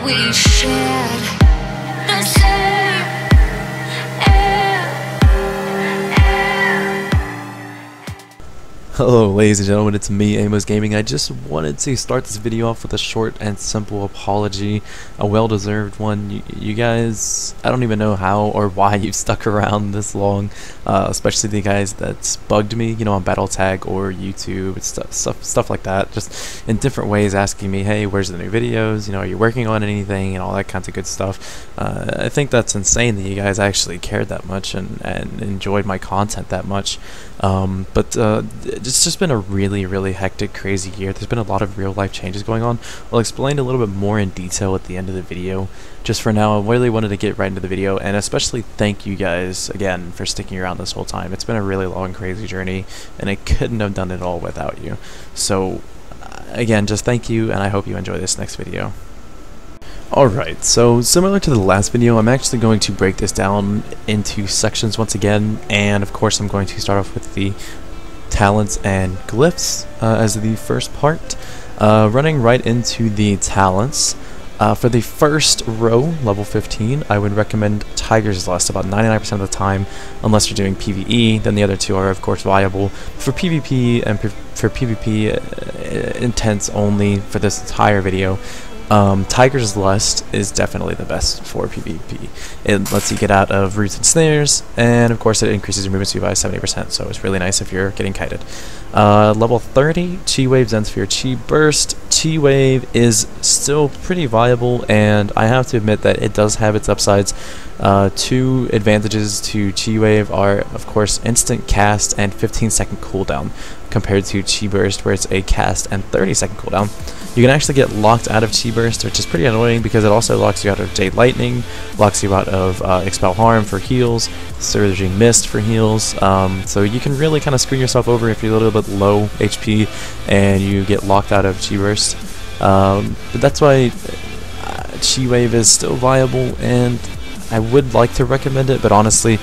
we shared the same air. Hello ladies and gentlemen, it's me, Amos Gaming. I just wanted to start this video off with a short and simple apology, a well-deserved one. You guys, I don't even know how or why you've stuck around this long, especially the guys that's bugged me, you know, on Battle Tag or YouTube, stuff like that, just in different ways asking me, hey, where's the new videos, you know, are you working on anything, and all that kinds of good stuff. I think that's insane that you guys actually cared that much and enjoyed my content that much. It's just been a really hectic, crazy year. There's been a lot of real life changes going on. I'll explain a little bit more in detail at the end of the video. Just for now, I really wanted to get right into the video, and especially thank you guys again for sticking around this whole time. It's been a really long, crazy journey, and I couldn't have done it all without you. So again, just thank you, and I hope you enjoy this next video. Alright, so similar to the last video, I'm actually going to break this down into sections once again, and of course I'm going to start off with the talents and glyphs as the first part. Running right into the talents, for the first row, level 15, I would recommend Tiger's Lust about 99% of the time, unless you're doing PvE. Then the other two are of course viable. For PvP and for PvP intents only for this entire video, Tiger's Lust is definitely the best for PvP. It lets you get out of roots and snares, and of course it increases your movement speed by 70%, so it's really nice if you're getting kited. Level 30, Chi Wave, Zen Sphere, Chi Burst. Chi Wave is still pretty viable, and I have to admit that it does have its upsides. Two advantages to Chi Wave are, of course, instant cast and 15-second cooldown, compared to Chi Burst, where it's a cast and 30-second cooldown. You can actually get locked out of Chi Burst, which is pretty annoying because it also locks you out of Jade Lightning, locks you out of Expel Harm for heals, Surging Mist for heals, so you can really kind of screw yourself over if you're a little bit low HP and you get locked out of Chi Burst. But that's why Chi Wave is still viable, and I would like to recommend it, but honestly,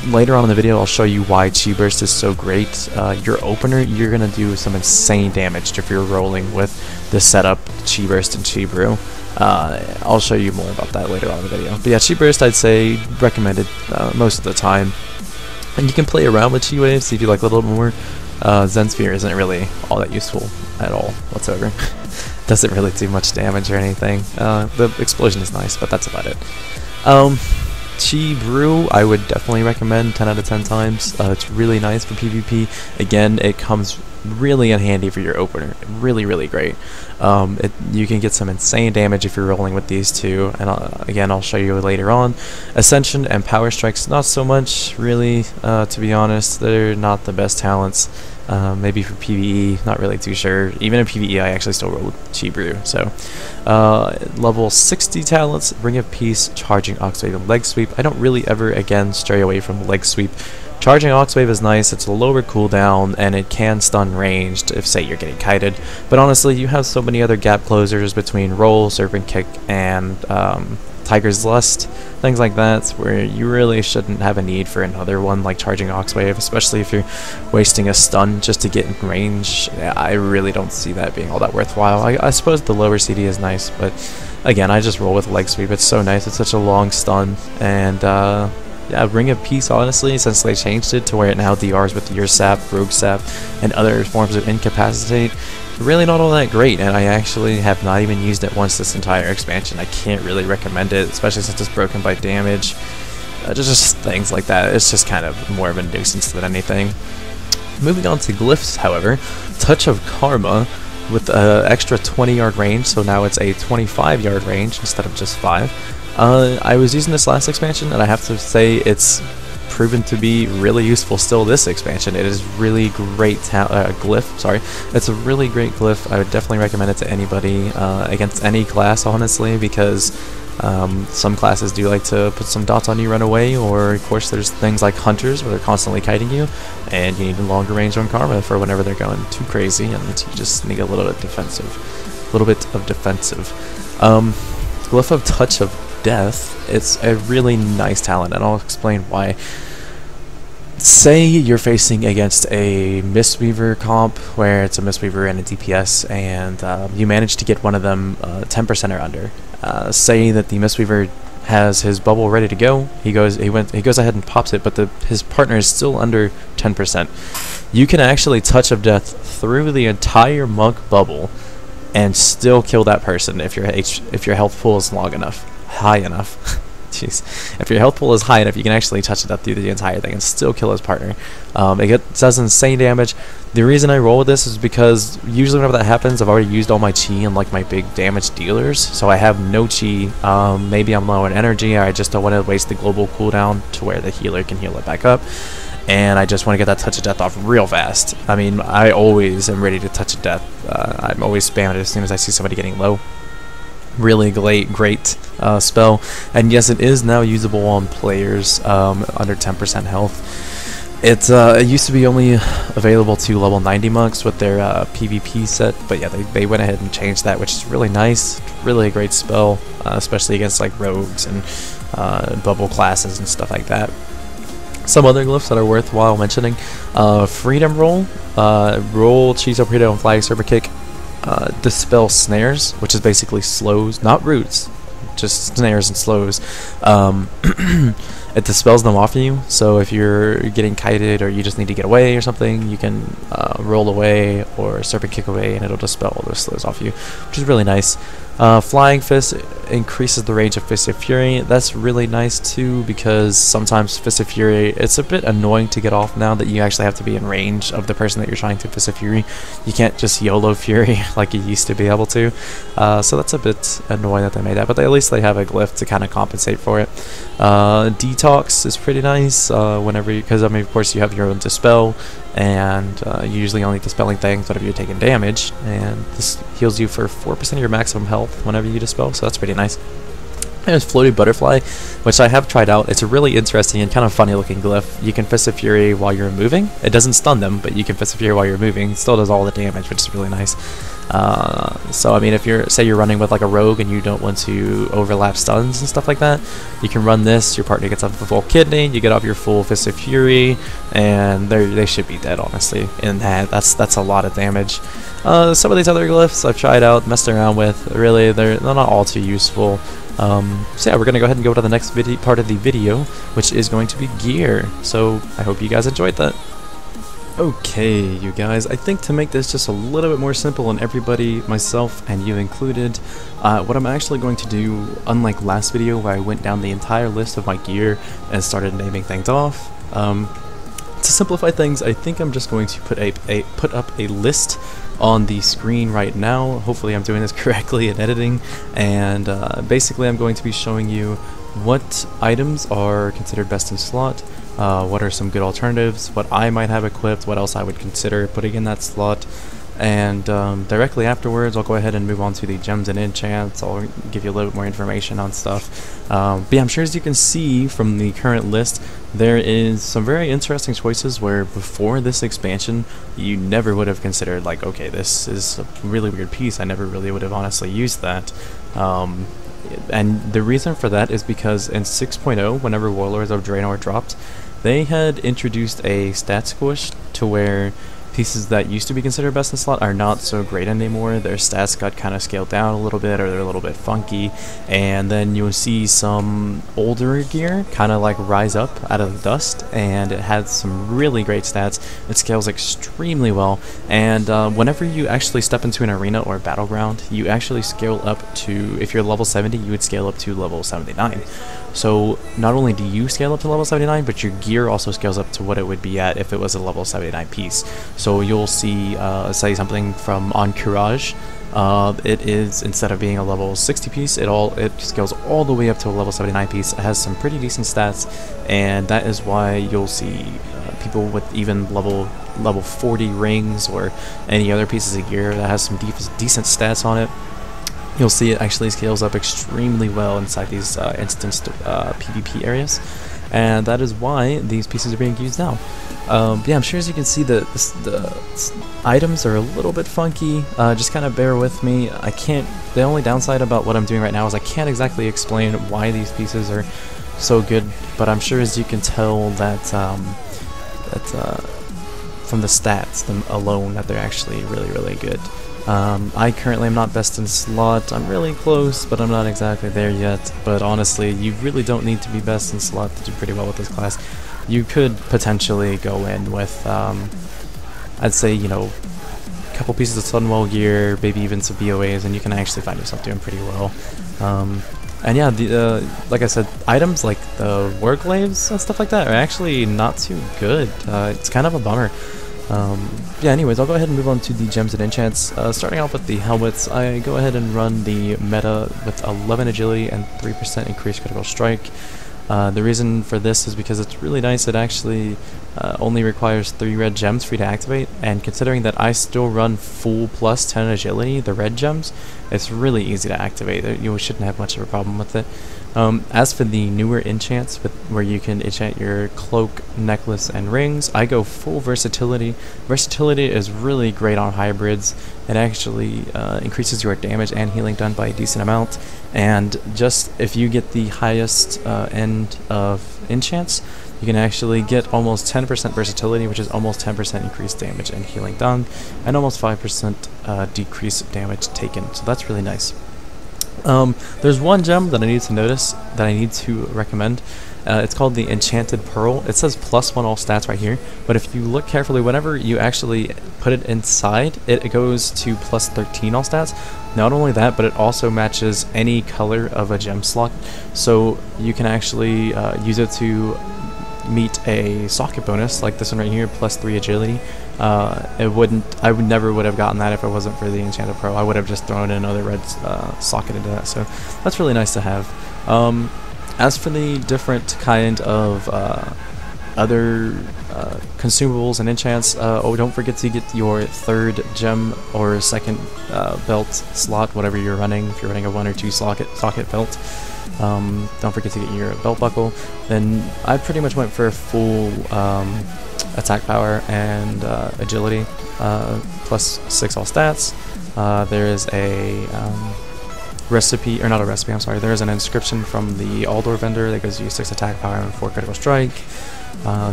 later on in the video I'll show you why Chi Burst is so great. Your opener, you're going to do some insane damage if you're rolling with the setup Chi Burst and Chi Brew. I'll show you more about that later on in the video. But yeah, Chi Burst I'd say recommended most of the time. And you can play around with Chi Wave, see if you like a little more. Zen Sphere isn't really all that useful at all whatsoever. Doesn't really do much damage or anything. The explosion is nice, but that's about it. Chi Brew, I would definitely recommend 10 out of 10 times. It's really nice for PvP. Again, it comes really in handy for your opener. Really great. You can get some insane damage if you're rolling with these two, and again, I'll show you later on. Ascension and Power Strikes, not so much, really, to be honest. They're not the best talents. Maybe for PvE, not really too sure. Even in PvE, I actually still roll with Chi Brew. So, level 60 talents, Ring of Peace, Charging Oxwave, and Leg Sweep. I don't really ever, again, stray away from Leg Sweep. Charging Oxwave is nice, it's a lower cooldown, and it can stun ranged if, say, you're getting kited. But honestly, you have so many other gap closers between Roll, Serpent Kick, and Tiger's Lust, things like that, where you really shouldn't have a need for another one like Charging Oxwave, especially if you're wasting a stun just to get in range. Yeah, I really don't see that being all that worthwhile. I suppose the lower CD is nice, but again, I just roll with Leg Sweep. It's so nice, it's such a long stun, and yeah, Ring of Peace, honestly, since they changed it to where it now DRs with your Sap, Rogue Sap, and other forms of Incapacitate, really not all that great, and I actually have not even used it once this entire expansion. I can't really recommend it, especially since it's broken by damage. Just things like that. It's just kind of more of a nuisance than anything. Moving on to glyphs, however, Touch of Karma with an extra 20-yard range, so now it's a 25-yard range instead of just 5. I was using this last expansion, and I have to say it's proven to be really useful still this expansion. It is really great glyph, sorry. It's a really great glyph. I would definitely recommend it to anybody against any class, honestly, because some classes do like to put some dots on you right away, or of course there's things like Hunters where they're constantly kiting you, and you need a longer range on Karma for whenever they're going too crazy, and you just need a little bit defensive. Glyph of Touch of Death, it's a really nice talent, and I'll explain why. say you're facing against a Mistweaver comp where it's a Mistweaver and a DPS, and you manage to get one of them 10% or under. Say that the Mistweaver has his bubble ready to go. He goes ahead and pops it, but his partner is still under 10%. You can actually touch of death through the entire monk bubble and still kill that person if your health pool is high enough. Jeez. If your health pool is high enough, you can actually touch it up through the entire thing and still kill his partner. It does insane damage. The reason I roll with this is because usually whenever that happens, I've already used all my chi and like my big damage dealers, so I have no chi. Maybe I'm low in energy, or I just don't want to waste the global cooldown to where the healer can heal it back up. And I just want to get that touch of death off real fast. I mean, I always am ready to touch of death. I'm always spamming it as soon as I see somebody getting low. Really great spell, and yes, it is now usable on players under 10% health. It used to be only available to level 90 monks with their PvP set, but yeah, they went ahead and changed that, which is really nice. Really a great spell, especially against like rogues and bubble classes and stuff like that. Some other glyphs that are worthwhile mentioning: Freedom Roll, Roll, Cheese Torpedo, and Flag Serpent Kick. Dispel snares, which is basically slows, not roots, just snares and slows. It dispels them off of you, so if you're getting kited or you just need to get away or something, you can roll away or serpent kick away and it'll dispel all those slows off you, which is really nice. Flying Fist increases the range of Fist of Fury. That's really nice too, because sometimes Fist of Fury, it's a bit annoying to get off now that you actually have to be in range of the person that you're trying to Fist of Fury. You can't just YOLO Fury like you used to be able to. So that's a bit annoying that they made that, but at least they have a glyph to kind of compensate for it. Detox is pretty nice because I mean, of course, you have your own Dispel, and you're usually only dispelling things whenever you're taking damage, and this heals you for 4% of your maximum health whenever you dispel, so that's pretty nice. There's Floated Butterfly, which I have tried out. It's a really interesting and kind of funny looking glyph. You can Fist of Fury while you're moving. It doesn't stun them, but you can Fist of Fury while you're moving. It still does all the damage, which is really nice. So I mean, if say you're running with like a rogue and you don't want to overlap stuns and stuff like that, you can run this. Your partner gets off a full kidney, you get off your full Fist of Fury, and they should be dead, honestly. And that's a lot of damage. Some of these other glyphs I've tried out, messed around with. Really, they're not all too useful. So yeah, we're gonna go ahead and go to the next part of the video, which is going to be gear. So I hope you guys enjoyed that. Okay, you guys, I think to make this just a little bit more simple on everybody, myself and you included, what I'm actually going to do, unlike last video where I went down the entire list of my gear and started naming things off, to simplify things, I think I'm just going to put up a list on the screen right now. Hopefully I'm doing this correctly in editing, and basically I'm going to be showing you what items are considered best in slot, what are some good alternatives, what I might have equipped, what else I would consider putting in that slot, and directly afterwards I'll go ahead and move on to the gems and enchants. I'll give you a little bit more information on stuff. But yeah, I'm sure as you can see from the current list, there is some very interesting choices where before this expansion you never would have considered, like, okay, this is a really weird piece, I never really would have honestly used that. And the reason for that is because in 6.0, whenever Warlords of Draenor dropped, they had introduced a stat squish to where pieces that used to be considered best in slot are not so great anymore. Their stats got kind of scaled down a little bit, or they're a little bit funky, and then you'll see some older gear kind of like rise up out of the dust, and it has some really great stats. It scales extremely well, and whenever you actually step into an arena or battleground, you actually scale up to, if you're level 70, you would scale up to level 79. So not only do you scale up to level 79, but your gear also scales up to what it would be at if it was a level 79 piece. So you'll see, say something from Encourage, it is, instead of being a level 60 piece, it scales all the way up to a level 79 piece. It has some pretty decent stats, and that is why you'll see people with even level 40 rings or any other pieces of gear that has some decent stats on it. You'll see it actually scales up extremely well inside these instanced PvP areas, and that is why these pieces are being used now. Yeah, I'm sure as you can see the items are a little bit funky. Just kind of bear with me. The only downside about what I'm doing right now is I can't exactly explain why these pieces are so good, but I'm sure as you can tell that from the stats alone that they're actually really good. I currently am not best in slot. I'm really close, but I'm not exactly there yet. But honestly, you really don't need to be best in slot to do pretty well with this class. You could potentially go in with, I'd say, you know, a couple pieces of Sunwell gear, maybe even some BOAs, and you can actually find yourself doing pretty well. And yeah, like I said, items like the Warglaives and stuff like that are actually not too good. It's kind of a bummer. Yeah, anyways, I'll go ahead and move on to the gems and enchants. Starting off with the helmets, I go ahead and run the meta with 11 agility and 3% increased critical strike. The reason for this is because it's really nice. It actually only requires 3 red gems for you to activate, and considering that I still run full plus 10 agility, the red gems, it's really easy to activate. You shouldn't have much of a problem with it. As for the newer enchants, where you can enchant your cloak, necklace, and rings, I go full versatility. Versatility is really great on hybrids. It actually increases your damage and healing done by a decent amount, and just if you get the highest end of enchants, you can actually get almost 10% versatility, which is almost 10% increased damage and healing done, and almost 5% decreased damage taken, so that's really nice. There's one gem that I need to recommend. It's called the Enchanted Pearl. It says +1 all stats right here, but if you look carefully, whenever you actually put it inside, it goes to +13 all stats. Not only that, but it also matches any color of a gem slot, so you can actually use it to meet a socket bonus like this one right here, +3 agility. I never would have gotten that if it wasn't for the Enchanted Pro. I would have just thrown in another red socket into that, so that's really nice to have. As for the different kind of other consumables and enchants, oh, don't forget to get your 3rd gem or 2nd belt slot, whatever you're running. If you're running a 1 or 2 socket belt, don't forget to get your belt buckle. Then I pretty much went for full attack power and agility, +6 all stats. There is a recipe, or not a recipe, I'm sorry, there is an inscription from the Aldor vendor that gives you 6 attack power and 4 critical strike,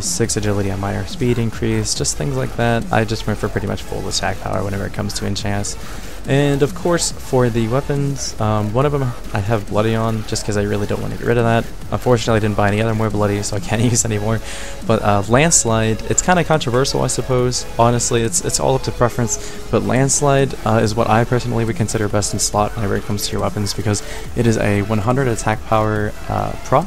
6 agility and minor speed increase, just things like that. I just went for pretty much full attack power whenever it comes to enchants. And of course, for the weapons, one of them I have Bloody on, just because I really don't want to get rid of that. Unfortunately, I didn't buy any other more Bloody, so I can't use anymore. But Landslide, it's kind of controversial, I suppose. Honestly, it's all up to preference. But Landslide is what I personally would consider best in slot whenever it comes to your weapons, because it is a 100 attack power proc.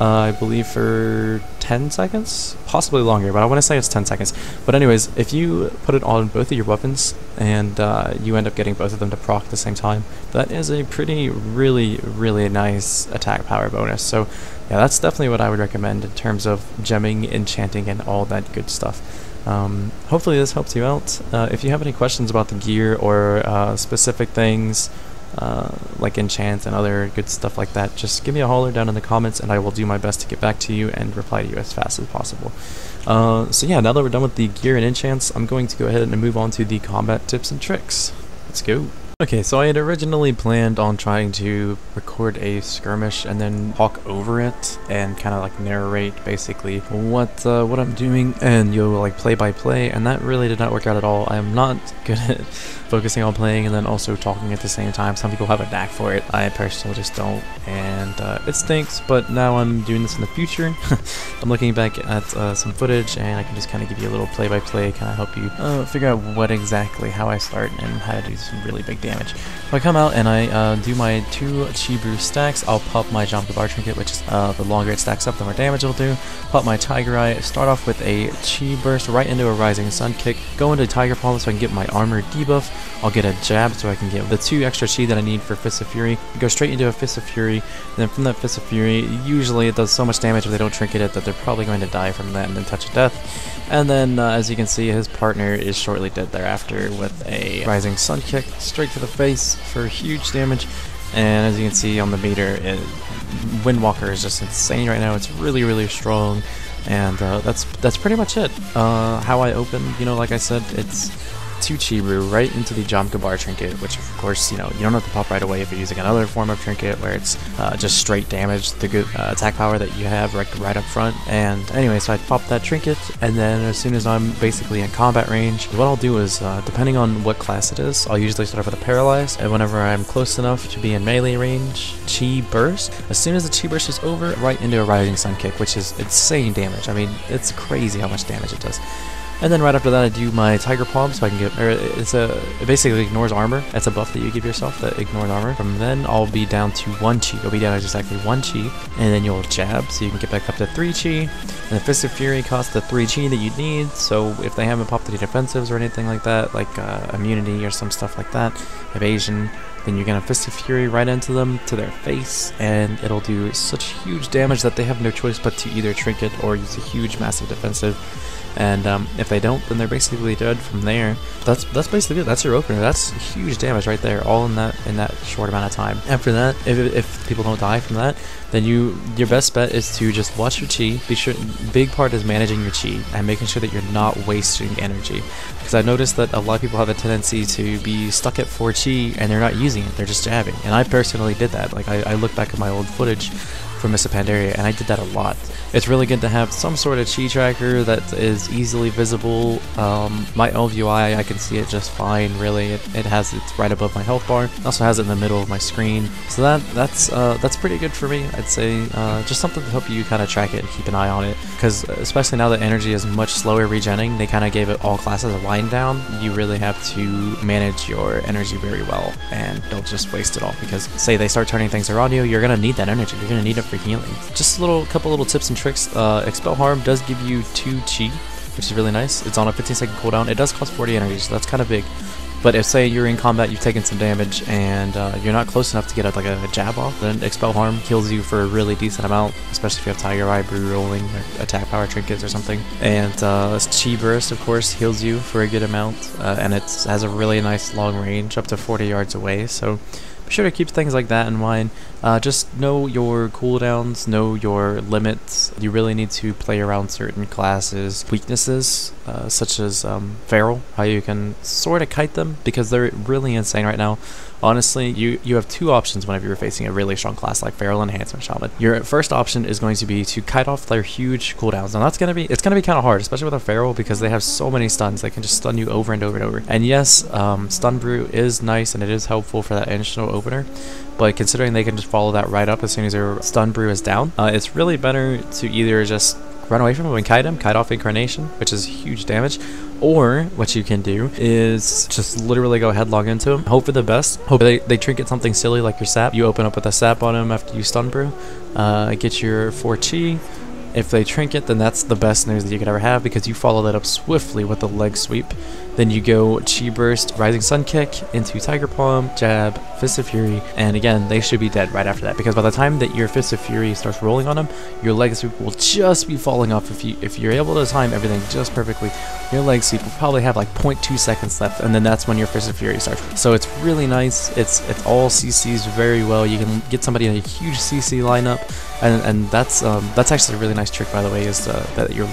I believe for 10 seconds, possibly longer, but I want to say it's 10 seconds. But anyways, if you put it on both of your weapons and you end up getting both of them to proc at the same time, that is a really nice attack power bonus. So yeah, that's definitely what I would recommend in terms of gemming, enchanting, and all that good stuff. Hopefully this helps you out. If you have any questions about the gear or specific things, like enchants and other good stuff like that, just give me a holler down in the comments and I will do my best to get back to you and reply to you as fast as possible. So yeah, now that we're done with the gear and enchants, I'm going to go ahead and move on to the combat tips and tricks. Let's go. Okay, so I had originally planned on trying to record a skirmish and then talk over it and kind of like narrate basically what I'm doing and like play by play, and that really did not work out at all. I am not good at focusing on playing and then also talking at the same time. Some people have a knack for it. I personally just don't, and it stinks, but now I'm doing this in the future. I'm looking back at some footage and I can just kind of give you a little play-by-play, kind of help you figure out how I start and how to do some really big damage. So I come out and I do my 2 Chi Brew stacks. I'll pop my Jump the Bar Trinket, which is the longer it stacks up, the more damage it'll do. Pop my Tiger Eye, start off with a Chi Burst right into a Rising Sun Kick, go into Tiger Palm so I can get my armor debuff. I'll get a Jab so I can get the 2 extra Chi that I need for Fist of Fury, go straight into a Fist of Fury, and then from that Fist of Fury, usually it does so much damage if they don't trinket it that they're probably going to die from that and then Touch of Death. And then, as you can see, his partner is shortly dead thereafter with a Rising Sun Kick straight to the face for huge damage. And as you can see on the meter, Windwalker is just insane right now. It's really strong, and that's pretty much it. How I open, like I said, it's 2 chi brew right into the Jom Kabar trinket, which of course, you know, you don't have to pop right away if you're using another form of trinket where it's just straight damage, the good attack power that you have right up front. And anyway, so I pop that trinket, and then as soon as I'm basically in combat range, what I'll do is, depending on what class it is, I'll usually start off with a paralyzed, and whenever I'm close enough to be in melee range, chi burst. As soon as the chi burst is over, right into a rising sun kick, which is insane damage. I mean, it's crazy how much damage it does. And then right after that, I do my Tiger Palm, so I can get, it basically ignores armor. That's a buff that you give yourself that ignores armor. From then, I'll be down to 1 chi. You'll be down to exactly 1 chi, and then you'll jab, so you can get back up to 3 chi. And the Fist of Fury costs the 3 chi that you need, so if they haven't popped any defensives or anything like that, like immunity or some stuff like that, evasion, then you're gonna Fist of Fury right into them, to their face, and it'll do such huge damage that they have no choice but to either trinket or use a huge, massive defensive. And if they don't, then they're basically dead from there. That's basically it. That's your opener. That's huge damage right there, all in that short amount of time. After that, if people don't die from that, then your best bet is to just watch your chi. Be sure, big part is managing your chi and making sure that you're not wasting energy. Because I noticed that a lot of people have a tendency to be stuck at 4 chi and they're not using it. They're just jabbing. And I personally did that. Like I look back at my old footage from Mists of Pandaria, and I did that a lot. It's really good to have some sort of chi tracker that is easily visible. My LVUI, I can see it just fine, really. It has it right above my health bar. It also has it in the middle of my screen. So that's pretty good for me, I'd say. Just something to help you kind of track it and keep an eye on it. Because especially now that energy is much slower regenning, they kind of gave it all classes a wind down. You really have to manage your energy very well and don't just waste it all. Because say they start turning things around you, you're going to need that energy. You're going to need it for healing. Just a couple little tips and tricks. Expel Harm does give you 2 chi, which is really nice. It's on a 15-second cooldown. It does cost 40 energy, so that's kind of big. But if say you're in combat, you've taken some damage, and you're not close enough to get a jab off, then Expel Harm heals you for a really decent amount, especially if you have Tiger Eye, Brew Rolling, or Attack Power Trinkets or something. And Chi Burst, of course, heals you for a good amount, and it has a really nice long range, up to 40 yards away, so be sure to keep things like that in mind. Just know your cooldowns, know your limits. You really need to play around certain classes' weaknesses, such as Feral, how you can sort of kite them, because they're really insane right now. Honestly, you have 2 options whenever you're facing a really strong class like Feral Enhancement Shaman. Your first option is going to be to kite off their huge cooldowns. Now it's gonna be kind of hard, especially with a Feral, because they have so many stuns. They can just stun you over and over and over. And yes, Stun Brew is nice and it is helpful for that initial opener. But considering they can just follow that right up as soon as your Stun Brew is down, it's really better to either just run away from him and kite off Incarnation, which is huge damage, or what you can do is just literally go headlong into him, hope for the best, hope they trinket something silly like your sap, you open up with a sap on him after you Stun Brew, get your 4 chi. If they trinket, then that's the best news that you could ever have, because you follow that up swiftly with a leg sweep. Then you go Chi Burst, Rising Sun Kick, into Tiger Palm, Jab, Fist of Fury, and again, they should be dead right after that, because by the time that your Fist of Fury starts rolling on them, your leg sweep will just be falling off. If you're able to time everything just perfectly, your leg sweep will probably have like 0.2 seconds left, and then that's when your Fist of Fury starts. So it's really nice. It's all CCs very well. You can get somebody in a huge CC lineup, and that's actually a really nice trick, by the way, is that your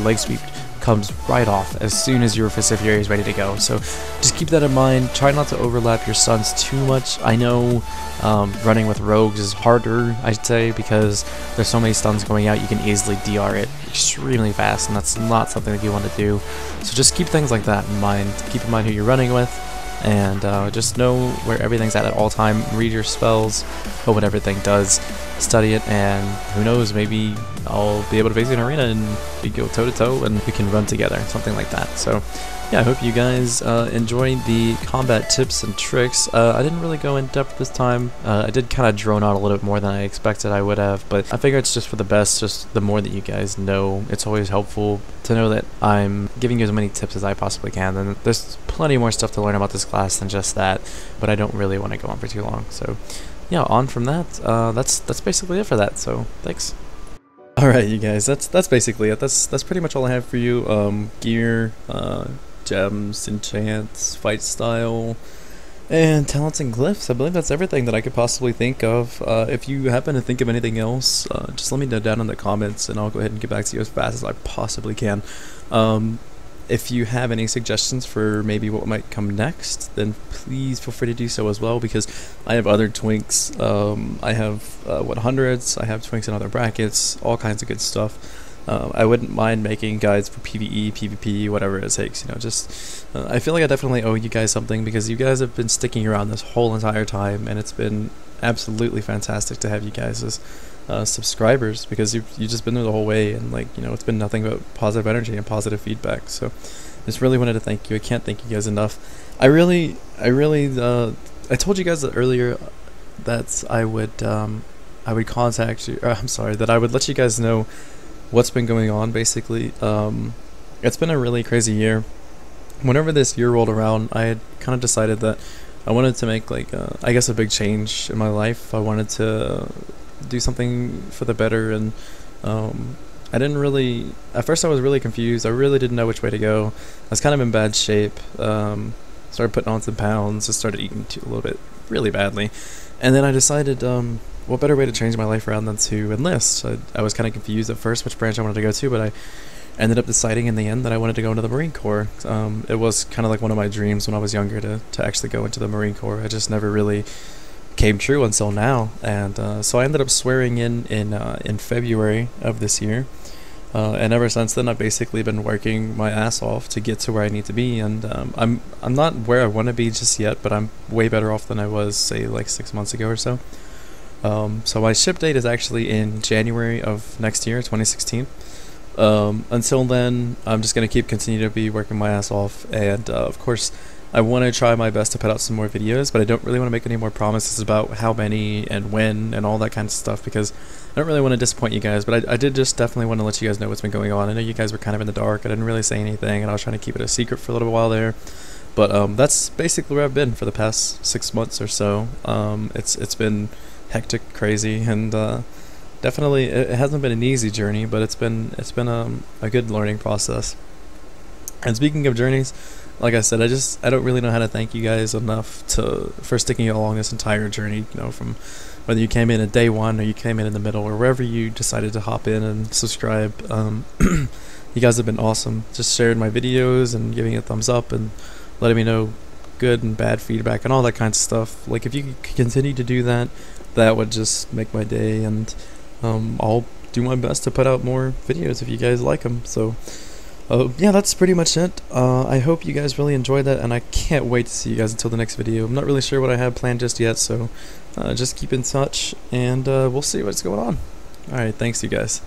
leg sweep comes right off as soon as your Fist of Fury is ready to go. So just keep that in mind. Try not to overlap your stuns too much. I know running with rogues is harder, I'd say, because there's so many stuns going out. You can easily DR it extremely fast, and that's not something that you want to do. So just keep things like that in mind. Keep in mind who you're running with, and just know where everything's at all time. Read your spells, know what everything does, study it, and who knows, maybe I'll be able to face you in an arena and we go toe to toe and we can run together, something like that. So yeah, I hope you guys enjoyed the combat tips and tricks. I didn't really go in depth this time. I did kind of drone out a little bit more than I expected I would have, but I figure it's just for the best. Just the more that you guys know, it's always helpful to know that I'm giving you as many tips as I possibly can. And there's plenty more stuff to learn about this class than just that, but I don't really want to go on for too long. So yeah, on from that, that's basically it for that. So thanks. Alright, you guys, that's basically it. That's pretty much all I have for you. Gear, gems, enchants, fight style, and talents and glyphs. I believe that's everything that I could possibly think of. If you happen to think of anything else, just let me know down in the comments, and I'll go ahead and get back to you as fast as I possibly can. If you have any suggestions for maybe what might come next, then please feel free to do so as well, because I have other Twinks. I have WoD hundreds, I have Twinks in other brackets, all kinds of good stuff. I wouldn't mind making guides for PvE, PvP, whatever it takes, you know, just, I feel like I definitely owe you guys something, because you guys have been sticking around this whole entire time, and it's been absolutely fantastic to have you guys as subscribers, because you've just been there the whole way, and like, you know, it's been nothing but positive energy and positive feedback. So just really wanted to thank you. I can't thank you guys enough. I told you guys earlier that I would contact you, I'm sorry, that I would let you guys know what's been going on, basically. It's been a really crazy year. Whenever this year rolled around, I had kind of decided that I wanted to make, like, I guess a big change in my life. I wanted to do something for the better, and I didn't really, at first I was really confused. I really didn't know which way to go. I was kind of in bad shape. Started putting on some pounds, just started eating a little bit really badly, and then I decided what better way to change my life around than to enlist. I was kind of confused at first which branch I wanted to go to, but I ended up deciding in the end that I wanted to go into the Marine Corps. It was kind of like one of my dreams when I was younger to actually go into the Marine Corps. I just never really came true until now, and so I ended up swearing in February of this year, and ever since then I've basically been working my ass off to get to where I need to be, and I'm not where I want to be just yet, but I'm way better off than I was, say, like 6 months ago or so. So my ship date is actually in January of next year, 2016. Until then, I'm just going to continue to be working my ass off, and of course I want to try my best to put out some more videos, but I don't really want to make any more promises about how many and when and all that kind of stuff, because I don't really want to disappoint you guys. But I did just definitely want to let you guys know what's been going on. I know you guys were kind of in the dark. I didn't really say anything, and I was trying to keep it a secret for a little while there. But that's basically where I've been for the past 6 months or so. It's been hectic, crazy, and definitely it hasn't been an easy journey, but it's been a good learning process. And speaking of journeys, like I said, I don't really know how to thank you guys enough for sticking along this entire journey, you know, from whether you came in at day one or you came in the middle or wherever you decided to hop in and subscribe. You guys have been awesome, just sharing my videos and giving it thumbs up and letting me know good and bad feedback and all that kind of stuff. Like, if you could continue to do that, that would just make my day, and I'll do my best to put out more videos if you guys like them. So yeah, that's pretty much it. I hope you guys really enjoyed that, and I can't wait to see you guys until the next video. I'm not really sure what I have planned just yet, so just keep in touch, and we'll see what's going on. Alright, thanks you guys.